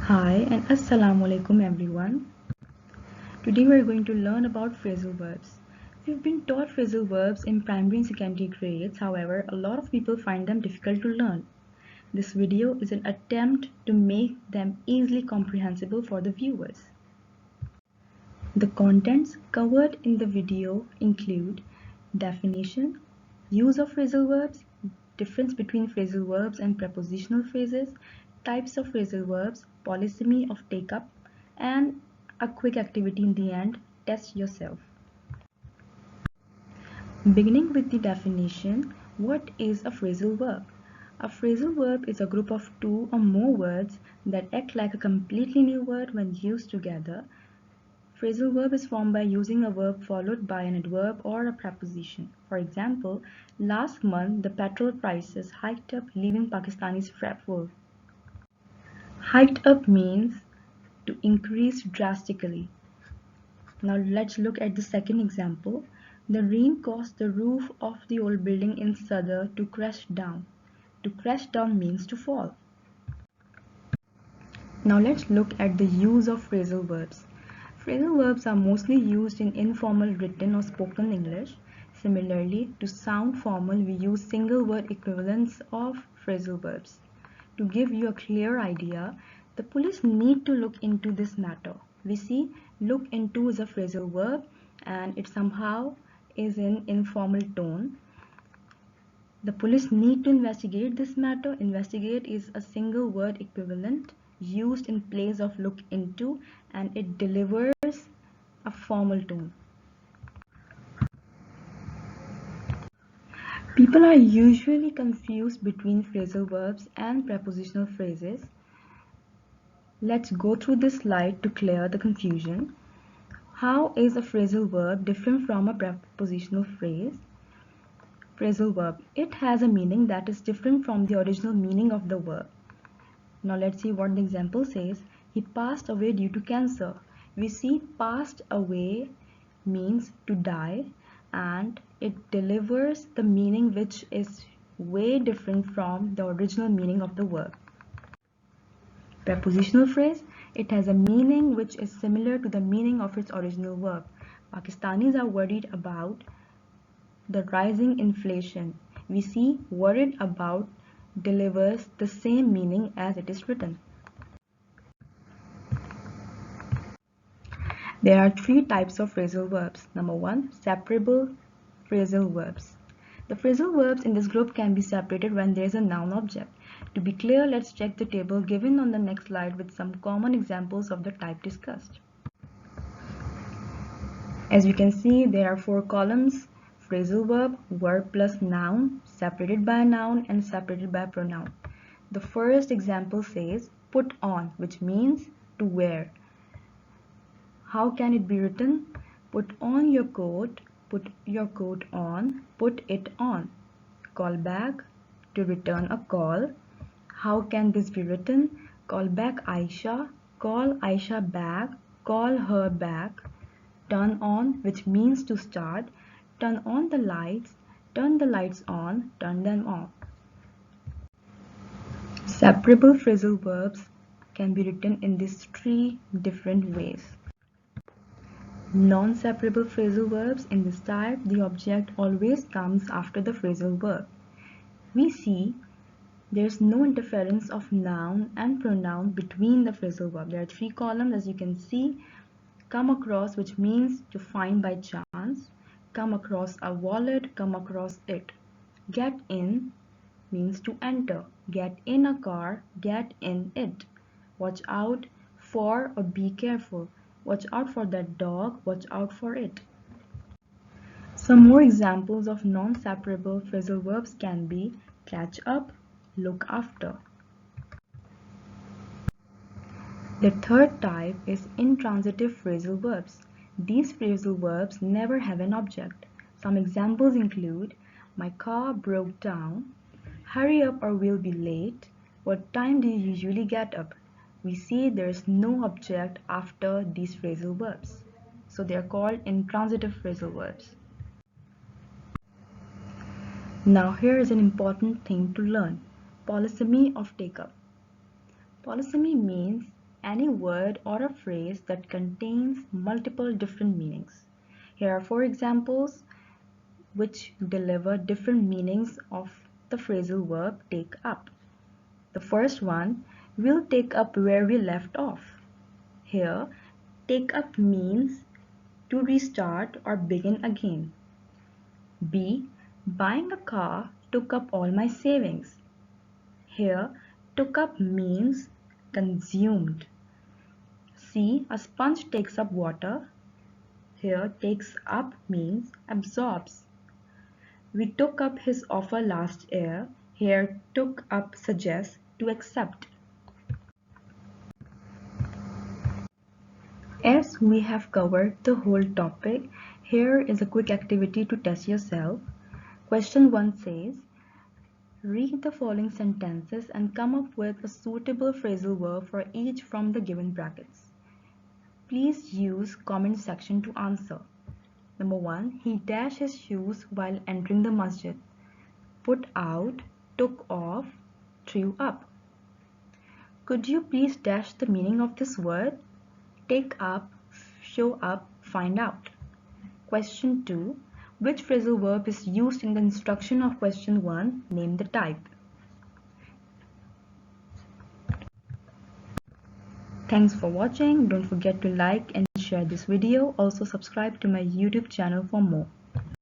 Hi and Assalamu alaikum everyone. Today we are going to learn about phrasal verbs. We've been taught phrasal verbs in primary and secondary grades, however, a lot of people find them difficult to learn. This video is an attempt to make them easily comprehensible for the viewers. The contents covered in the video include definition, use of phrasal verbs, difference between phrasal verbs and prepositional phrases, types of phrasal verbs, polysemy of take-up, and a quick activity in the end, test yourself. Beginning with the definition, what is a phrasal verb? A phrasal verb is a group of two or more words that act like a completely new word when used together. Phrasal verb is formed by using a verb followed by an adverb or a preposition. For example, last month the petrol prices hiked up, leaving Pakistanis fretful. Hiked up means to increase drastically. Now let's look at the second example. The rain caused the roof of the old building in Sadr to crash down. To crash down means to fall. Now let's look at the use of phrasal verbs. Phrasal verbs are mostly used in informal written or spoken English. Similarly, to sound formal, we use single word equivalents of phrasal verbs. To give you a clear idea, the police need to look into this matter. We see look into is a phrasal verb and it somehow is in informal tone. The police need to investigate this matter. Investigate is a single word equivalent used in place of look into, and it delivers a formal tone. People are usually confused between phrasal verbs and prepositional phrases. Let's go through this slide to clear the confusion. How is a phrasal verb different from a prepositional phrase? Phrasal verb. It has a meaning that is different from the original meaning of the verb. Now let's see what the example says. He passed away due to cancer. We see passed away means to die, and it delivers the meaning which is way different from the original meaning of the verb. Prepositional phrase. It has a meaning which is similar to the meaning of its original verb. Pakistanis are worried about the rising inflation. We see worried about delivers the same meaning as it is written. There are three types of phrasal verbs. Number one, separable phrasal verbs. The phrasal verbs in this group can be separated when there is a noun object. To be clear, let's check the table given on the next slide with some common examples of the type discussed. As you can see, there are four columns: phrasal verb, verb plus noun, separated by a noun, and separated by a pronoun. The first example says put on, which means to wear. How can it be written? Put on your coat, put your coat on, put it on. Call back, to return a call. How can this be written? Call back Aisha, call Aisha back, call her back. Turn on, which means to start. Turn on the lights, turn the lights on, turn them off. Separable phrasal verbs can be written in these three different ways. Non-separable phrasal verbs. In this type, the object always comes after the phrasal verb. We see there is no interference of noun and pronoun between the phrasal verb. There are three columns, as you can see. Come across, which means to find by chance. Come across a wallet, come across it. Get in means to enter. Get in a car, get in it. Watch out for or be careful. Watch out for that dog, watch out for it. Some more examples of non-separable phrasal verbs can be catch up, look after. The third type is intransitive phrasal verbs. These phrasal verbs never have an object. Some examples include my car broke down, hurry up or we'll be late, what time do you usually get up? We see there is no object after these phrasal verbs. So they are called intransitive phrasal verbs. Now here is an important thing to learn. Polysemy of take-up. Polysemy means any word or a phrase that contains multiple different meanings. Here are four examples which deliver different meanings of the phrasal verb take up. The first one, we'll take up where we left off. Here, take up means to restart or begin again. B. Buying a car took up all my savings. Here, took up means consumed. C. A sponge takes up water. Here, takes up means absorbs. We took up his offer last year. Here, took up suggests to accept. As we have covered the whole topic, here is a quick activity to test yourself. Question 1 says, read the following sentences and come up with a suitable phrasal verb for each from the given brackets. Please use comment section to answer. Number 1. He dashed his shoes while entering the masjid. Put out, took off, threw up. Could you please dash the meaning of this word? Take up, show up, find out. Question 2. Which phrasal verb is used in the instruction of question 1? Name the type. Thanks for watching. Don't forget to like and share this video. Also subscribe to my YouTube channel for more.